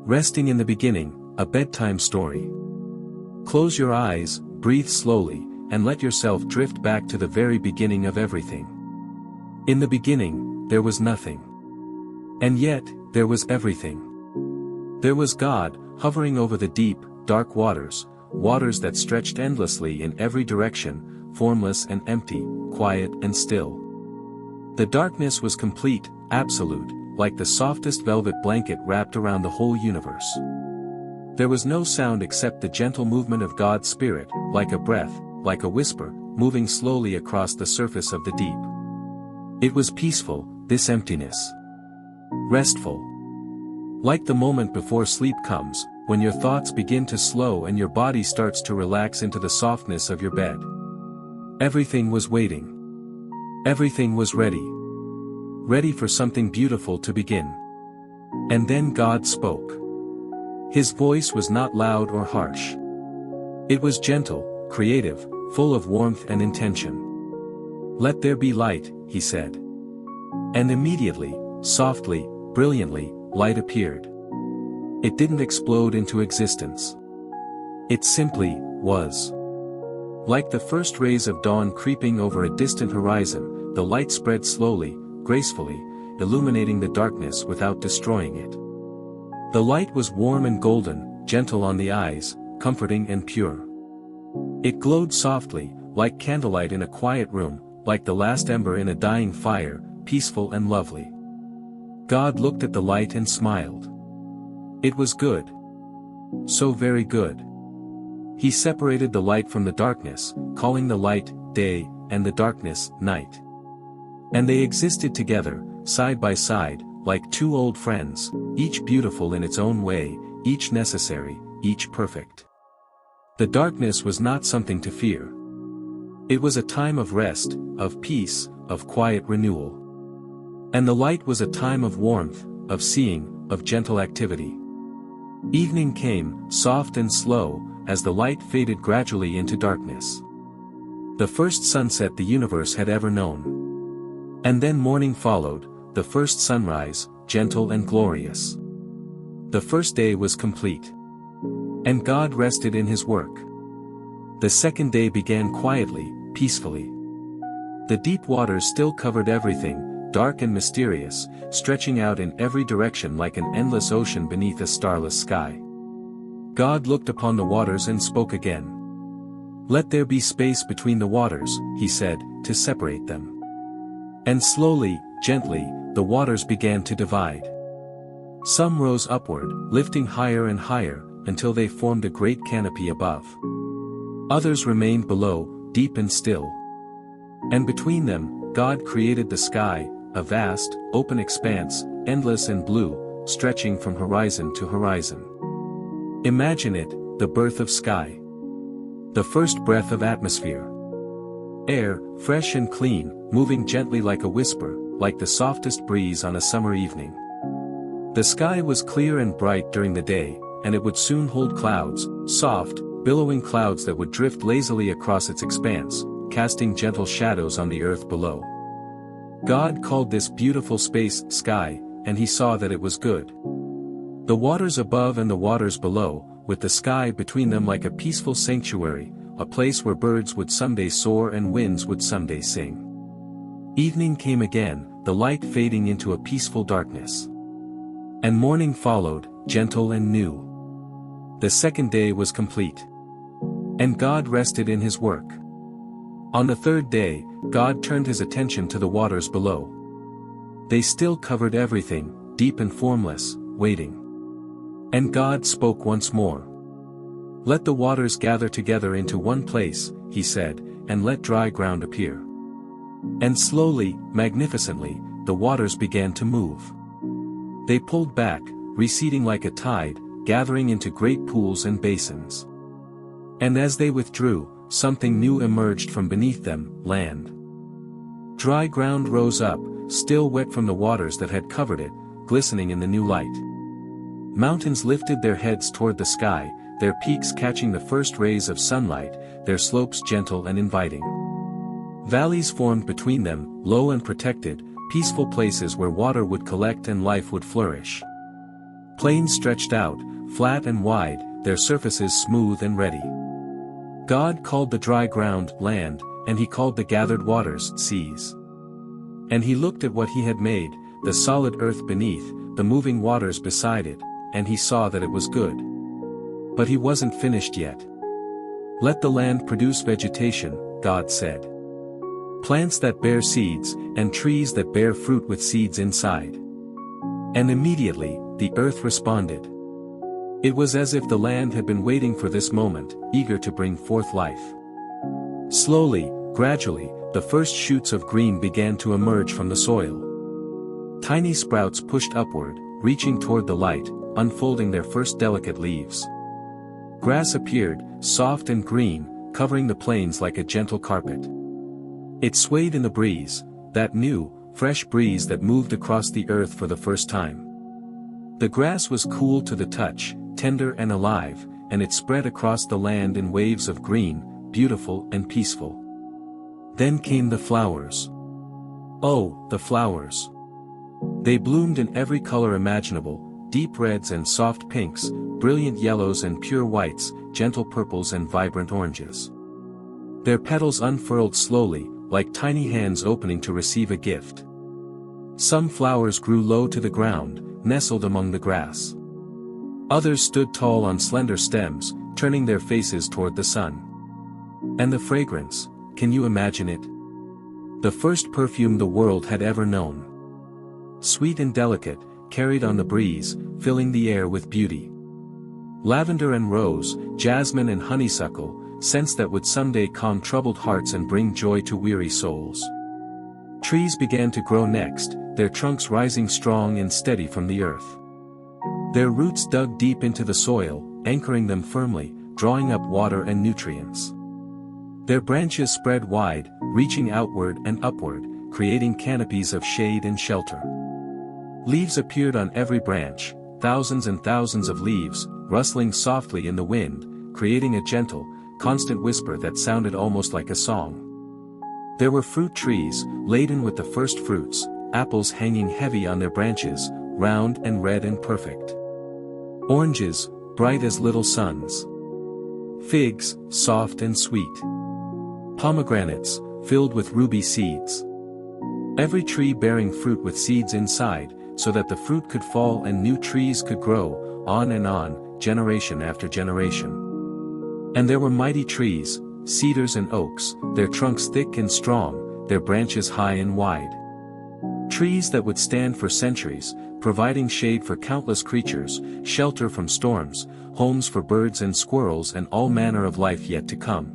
Resting in the beginning, a bedtime story. Close your eyes, breathe slowly, and let yourself drift back to the very beginning of everything. In the beginning, there was nothing. And yet, there was everything. There was God, hovering over the deep, dark waters, waters that stretched endlessly in every direction, formless and empty, quiet and still. The darkness was complete, absolute, like the softest velvet blanket wrapped around the whole universe. There was no sound except the gentle movement of God's Spirit, like a breath, like a whisper, moving slowly across the surface of the deep. It was peaceful, this emptiness. Restful. Like the moment before sleep comes, when your thoughts begin to slow and your body starts to relax into the softness of your bed. Everything was waiting. Everything was ready. Ready for something beautiful to begin. And then God spoke. His voice was not loud or harsh. It was gentle, creative, full of warmth and intention. "Let there be light," he said. And immediately, softly, brilliantly, light appeared. It didn't explode into existence. It simply was. Like the first rays of dawn creeping over a distant horizon, the light spread slowly, gracefully, illuminating the darkness without destroying it. The light was warm and golden, gentle on the eyes, comforting and pure. It glowed softly, like candlelight in a quiet room, like the last ember in a dying fire, peaceful and lovely. God looked at the light and smiled. It was good. So very good. He separated the light from the darkness, calling the light, day, and the darkness, night. And they existed together, side by side, like two old friends, each beautiful in its own way, each necessary, each perfect. The darkness was not something to fear. It was a time of rest, of peace, of quiet renewal. And the light was a time of warmth, of seeing, of gentle activity. Evening came, soft and slow, as the light faded gradually into darkness. The first sunset the universe had ever known. And then morning followed, the first sunrise, gentle and glorious. The first day was complete. And God rested in his work. The second day began quietly, peacefully. The deep waters still covered everything, dark and mysterious, stretching out in every direction like an endless ocean beneath a starless sky. God looked upon the waters and spoke again. "Let there be space between the waters," he said, "to separate them." And slowly, gently, the waters began to divide. Some rose upward, lifting higher and higher, until they formed a great canopy above. Others remained below, deep and still. And between them, God created the sky, a vast, open expanse, endless and blue, stretching from horizon to horizon. Imagine it, the birth of sky. The first breath of atmosphere. Air, fresh and clean, moving gently like a whisper, like the softest breeze on a summer evening. The sky was clear and bright during the day, and it would soon hold clouds, soft, billowing clouds that would drift lazily across its expanse, casting gentle shadows on the earth below. God called this beautiful space sky, and he saw that it was good. The waters above and the waters below, with the sky between them like a peaceful sanctuary, a place where birds would someday soar and winds would someday sing. Evening came again, the light fading into a peaceful darkness. And morning followed, gentle and new. The second day was complete. And God rested in his work. On the third day, God turned his attention to the waters below. They still covered everything, deep and formless, waiting. And God spoke once more. "Let the waters gather together into one place," he said, "and let dry ground appear." And slowly, magnificently, the waters began to move. They pulled back, receding like a tide, gathering into great pools and basins. And as they withdrew, something new emerged from beneath them, land. Dry ground rose up, still wet from the waters that had covered it, glistening in the new light. Mountains lifted their heads toward the sky, their peaks catching the first rays of sunlight, their slopes gentle and inviting. Valleys formed between them, low and protected, peaceful places where water would collect and life would flourish. Plains stretched out, flat and wide, their surfaces smooth and ready. God called the dry ground, land, and he called the gathered waters, seas. And he looked at what he had made, the solid earth beneath, the moving waters beside it, and he saw that it was good. But he wasn't finished yet. Let the land produce vegetation, God said. Plants that bear seeds, and trees that bear fruit with seeds inside. And immediately, the earth responded. It was as if the land had been waiting for this moment, eager to bring forth life. Slowly, gradually, the first shoots of green began to emerge from the soil. Tiny sprouts pushed upward, reaching toward the light, unfolding their first delicate leaves. Grass appeared, soft and green, covering the plains like a gentle carpet. It swayed in the breeze, that new, fresh breeze that moved across the earth for the first time. The grass was cool to the touch, tender and alive, and it spread across the land in waves of green, beautiful and peaceful. Then came the flowers. Oh, the flowers! They bloomed in every color imaginable, deep reds and soft pinks, brilliant yellows and pure whites, gentle purples and vibrant oranges. Their petals unfurled slowly, like tiny hands opening to receive a gift. Some flowers grew low to the ground, nestled among the grass. Others stood tall on slender stems, turning their faces toward the sun. And the fragrance, can you imagine it? The first perfume the world had ever known. Sweet and delicate, carried on the breeze, filling the air with beauty. Lavender and rose, jasmine and honeysuckle, scents that would someday calm troubled hearts and bring joy to weary souls. Trees began to grow next, their trunks rising strong and steady from the earth. Their roots dug deep into the soil, anchoring them firmly, drawing up water and nutrients. Their branches spread wide, reaching outward and upward, creating canopies of shade and shelter. Leaves appeared on every branch, thousands and thousands of leaves, rustling softly in the wind, creating a gentle, constant whisper that sounded almost like a song. There were fruit trees, laden with the first fruits, apples hanging heavy on their branches, round and red and perfect. Oranges, bright as little suns. Figs, soft and sweet. Pomegranates, filled with ruby seeds. Every tree bearing fruit with seeds inside, so that the fruit could fall and new trees could grow, on and on, generation after generation. And there were mighty trees, cedars and oaks, their trunks thick and strong, their branches high and wide. Trees that would stand for centuries, providing shade for countless creatures, shelter from storms, homes for birds and squirrels and all manner of life yet to come.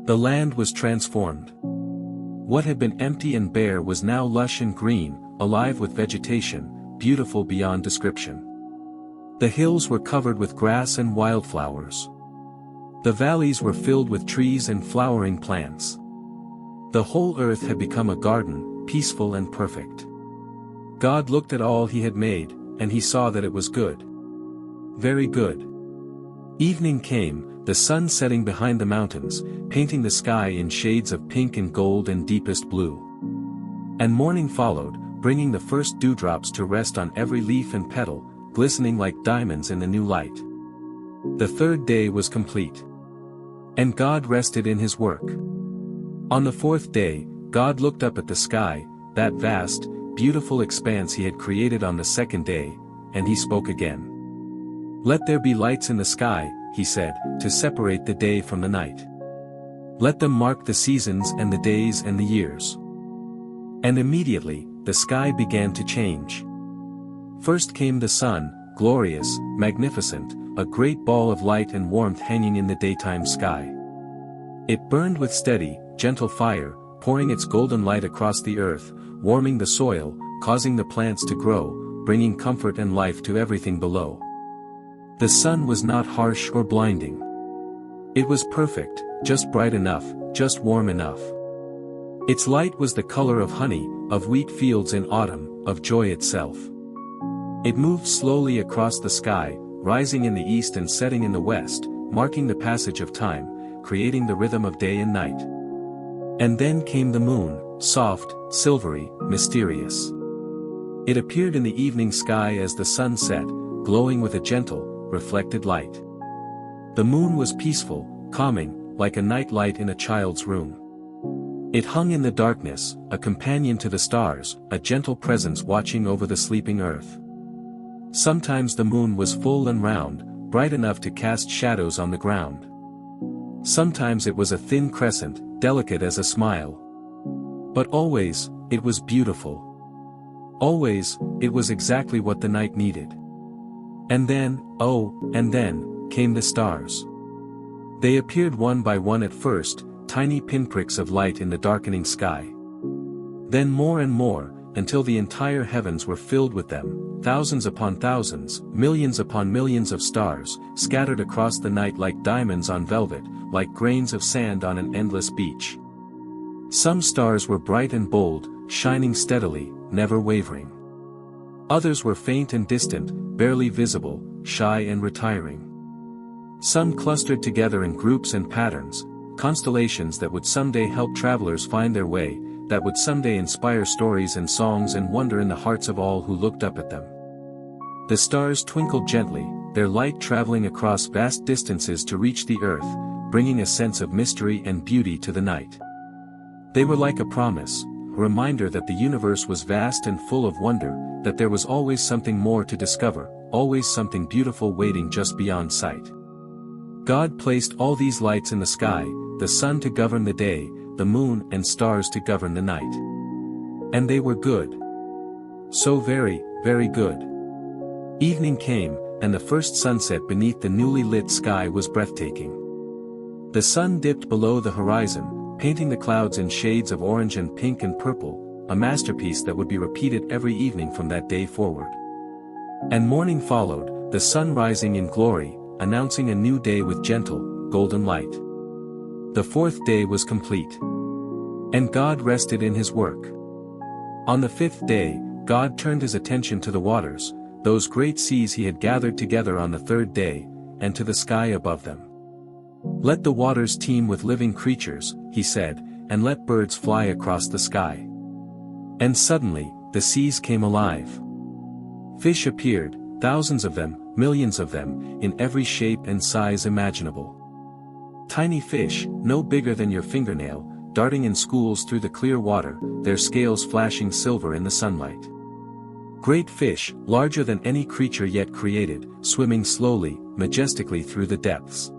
The land was transformed. What had been empty and bare was now lush and green, alive with vegetation, beautiful beyond description. The hills were covered with grass and wildflowers. The valleys were filled with trees and flowering plants. The whole earth had become a garden, peaceful and perfect. God looked at all he had made, and he saw that it was good. Very good. Evening came, the sun setting behind the mountains, painting the sky in shades of pink and gold and deepest blue. And morning followed, bringing the first dewdrops to rest on every leaf and petal, glistening like diamonds in the new light. The third day was complete. And God rested in his work. On the fourth day, God looked up at the sky, that vast, beautiful expanse he had created on the second day, and he spoke again. Let there be lights in the sky, he said, to separate the day from the night. Let them mark the seasons and the days and the years. And immediately, the sky began to change. First came the sun, glorious, magnificent, a great ball of light and warmth hanging in the daytime sky. It burned with steady, gentle fire, pouring its golden light across the earth, warming the soil, causing the plants to grow, bringing comfort and life to everything below. The sun was not harsh or blinding. It was perfect, just bright enough, just warm enough. Its light was the color of honey, of wheat fields in autumn, of joy itself. It moved slowly across the sky, rising in the east and setting in the west, marking the passage of time, creating the rhythm of day and night. And then came the moon, soft, silvery, mysterious. It appeared in the evening sky as the sun set, glowing with a gentle, reflected light. The moon was peaceful, calming, like a night light in a child's room. It hung in the darkness, a companion to the stars, a gentle presence watching over the sleeping earth. Sometimes the moon was full and round, bright enough to cast shadows on the ground. Sometimes it was a thin crescent, delicate as a smile. But always, it was beautiful. Always, it was exactly what the night needed. And then, came the stars. They appeared one by one at first, tiny pinpricks of light in the darkening sky. Then more and more, until the entire heavens were filled with them, thousands upon thousands, millions upon millions of stars, scattered across the night like diamonds on velvet, like grains of sand on an endless beach. Some stars were bright and bold, shining steadily, never wavering. Others were faint and distant, barely visible, shy and retiring. Some clustered together in groups and patterns, constellations that would someday help travelers find their way, that would someday inspire stories and songs and wonder in the hearts of all who looked up at them. The stars twinkled gently, their light traveling across vast distances to reach the earth, bringing a sense of mystery and beauty to the night. They were like a promise, a reminder that the universe was vast and full of wonder, that there was always something more to discover, always something beautiful waiting just beyond sight. God placed all these lights in the sky, the sun to govern the day, the moon and stars to govern the night. And they were good. So very, very good. Evening came, and the first sunset beneath the newly lit sky was breathtaking. The sun dipped below the horizon, painting the clouds in shades of orange and pink and purple, a masterpiece that would be repeated every evening from that day forward. And morning followed, the sun rising in glory, announcing a new day with gentle, golden light. The fourth day was complete. And God rested in his work. On the fifth day, God turned his attention to the waters, those great seas he had gathered together on the third day, and to the sky above them. Let the waters teem with living creatures, he said, and let birds fly across the sky. And suddenly, the seas came alive. Fish appeared, thousands of them, millions of them, in every shape and size imaginable. Tiny fish, no bigger than your fingernail, darting in schools through the clear water, their scales flashing silver in the sunlight. Great fish, larger than any creature yet created, swimming slowly, majestically through the depths.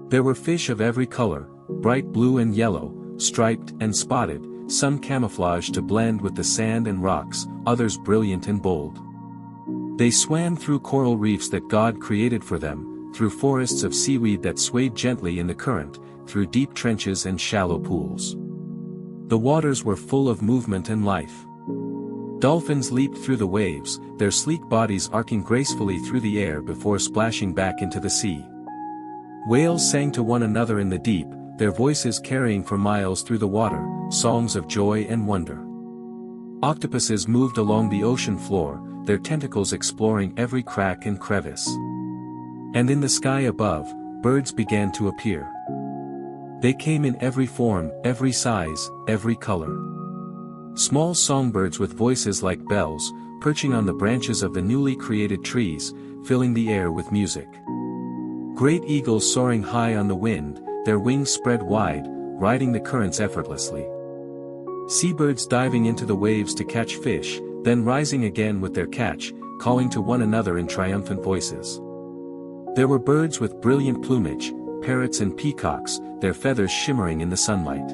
There were fish of every color, bright blue and yellow, striped and spotted, some camouflaged to blend with the sand and rocks, others brilliant and bold. They swam through coral reefs that God created for them, through forests of seaweed that swayed gently in the current, through deep trenches and shallow pools. The waters were full of movement and life. Dolphins leaped through the waves, their sleek bodies arcing gracefully through the air before splashing back into the sea. Whales sang to one another in the deep, their voices carrying for miles through the water, songs of joy and wonder. Octopuses moved along the ocean floor, their tentacles exploring every crack and crevice. And in the sky above, birds began to appear. They came in every form, every size, every color. Small songbirds with voices like bells, perching on the branches of the newly created trees, filling the air with music. Great eagles soaring high on the wind, their wings spread wide, riding the currents effortlessly. Seabirds diving into the waves to catch fish, then rising again with their catch, calling to one another in triumphant voices. There were birds with brilliant plumage, parrots and peacocks, their feathers shimmering in the sunlight.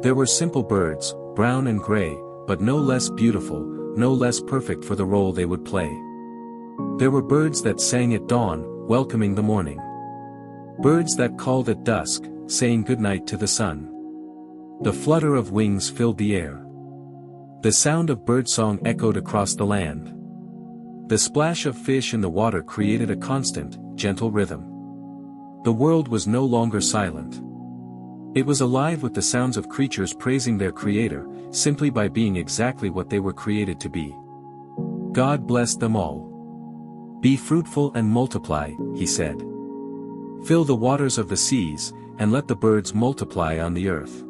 There were simple birds, brown and gray, but no less beautiful, no less perfect for the role they would play. There were birds that sang at dawn, welcoming the morning. Birds that called at dusk, saying goodnight to the sun. The flutter of wings filled the air. The sound of birdsong echoed across the land. The splash of fish in the water created a constant, gentle rhythm. The world was no longer silent. It was alive with the sounds of creatures praising their Creator, simply by being exactly what they were created to be. God blessed them all. Be fruitful and multiply, he said. Fill the waters of the seas, and let the birds multiply on the earth.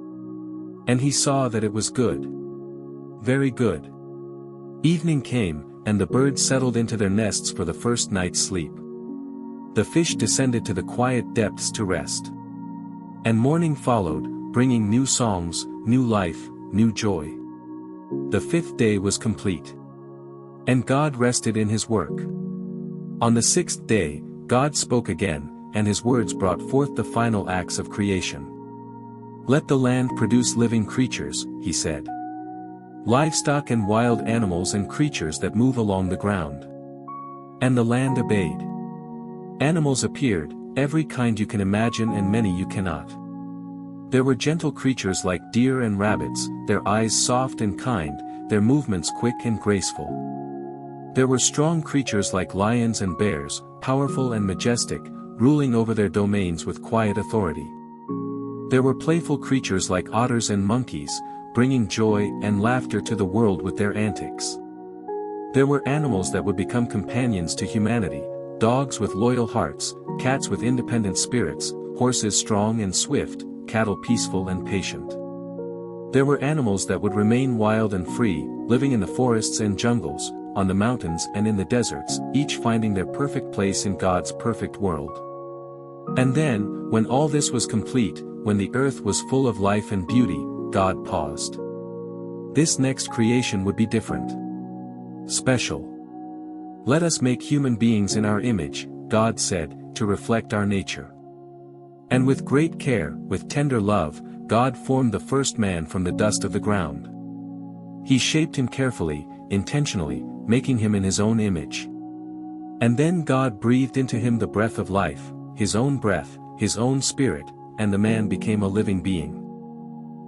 And he saw that it was good. Very good. Evening came, and the birds settled into their nests for the first night's sleep. The fish descended to the quiet depths to rest. And morning followed, bringing new songs, new life, new joy. The fifth day was complete. And God rested in his work. On the sixth day, God spoke again, and his words brought forth the final acts of creation. "Let the land produce living creatures," he said. "Livestock and wild animals and creatures that move along the ground." And the land obeyed. Animals appeared, every kind you can imagine and many you cannot. There were gentle creatures like deer and rabbits, their eyes soft and kind, their movements quick and graceful. There were strong creatures like lions and bears, powerful and majestic, ruling over their domains with quiet authority. There were playful creatures like otters and monkeys, bringing joy and laughter to the world with their antics. There were animals that would become companions to humanity, dogs with loyal hearts, cats with independent spirits, horses strong and swift, cattle peaceful and patient. There were animals that would remain wild and free, living in the forests and jungles, on the mountains and in the deserts, each finding their perfect place in God's perfect world. And then, when all this was complete, when the earth was full of life and beauty, God paused. This next creation would be different. Special. "Let us make human beings in our image," God said, "to reflect our nature." And with great care, with tender love, God formed the first man from the dust of the ground. He shaped him carefully, intentionally, making him in his own image. And then God breathed into him the breath of life, his own breath, his own spirit, and the man became a living being.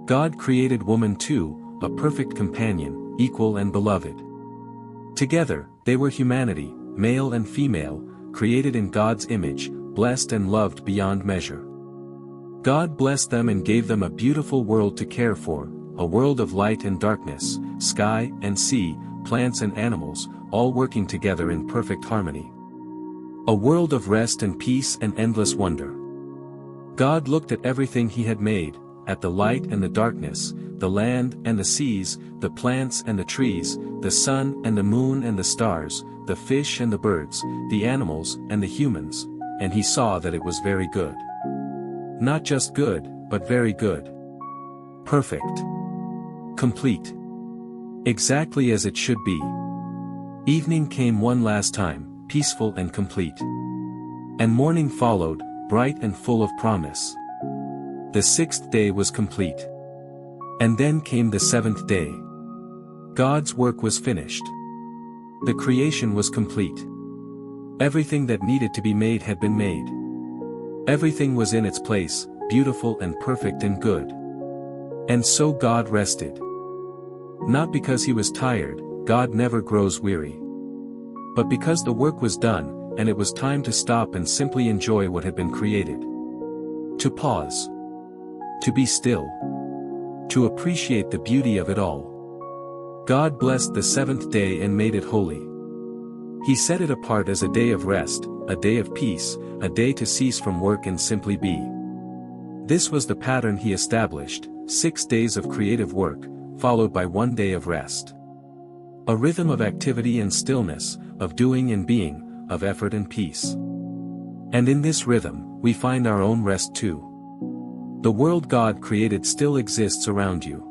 God created woman too, a perfect companion, equal and beloved. Together, they were humanity, male and female, created in God's image, blessed and loved beyond measure. God blessed them and gave them a beautiful world to care for, a world of light and darkness, sky and sea, plants and animals, all working together in perfect harmony. A world of rest and peace and endless wonder. God looked at everything he had made, at the light and the darkness, the land and the seas, the plants and the trees, the sun and the moon and the stars, the fish and the birds, the animals and the humans, and he saw that it was very good. Not just good, but very good. Perfect. Complete. Exactly as it should be. Evening came one last time, peaceful and complete. And morning followed, bright and full of promise. The sixth day was complete. And then came the seventh day. God's work was finished. The creation was complete. Everything that needed to be made had been made. Everything was in its place, beautiful and perfect and good. And so God rested. Not because he was tired, God never grows weary. But because the work was done, and it was time to stop and simply enjoy what had been created. To pause. To be still. To appreciate the beauty of it all. God blessed the seventh day and made it holy. He set it apart as a day of rest, a day of peace, a day to cease from work and simply be. This was the pattern he established, 6 days of creative work, followed by 1 day of rest. A rhythm of activity and stillness, of doing and being, of effort and peace. And in this rhythm, we find our own rest too. The world God created still exists around you.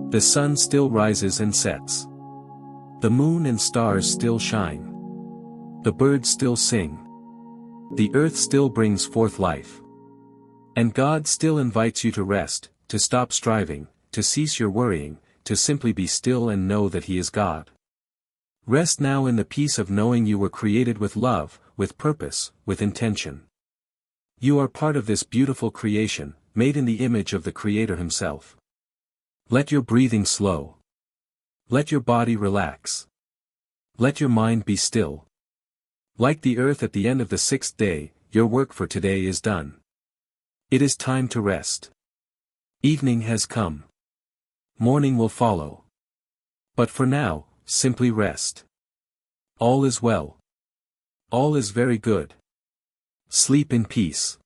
The sun still rises and sets. The moon and stars still shine. The birds still sing. The earth still brings forth life. And God still invites you to rest, to stop striving, to cease your worrying, to simply be still and know that He is God. Rest now in the peace of knowing you were created with love, with purpose, with intention. You are part of this beautiful creation, made in the image of the Creator Himself. Let your breathing slow. Let your body relax. Let your mind be still. Like the earth at the end of the 6th day, your work for today is done. It is time to rest. Evening has come. Morning will follow. But for now, simply rest. All is well. All is very good. Sleep in peace.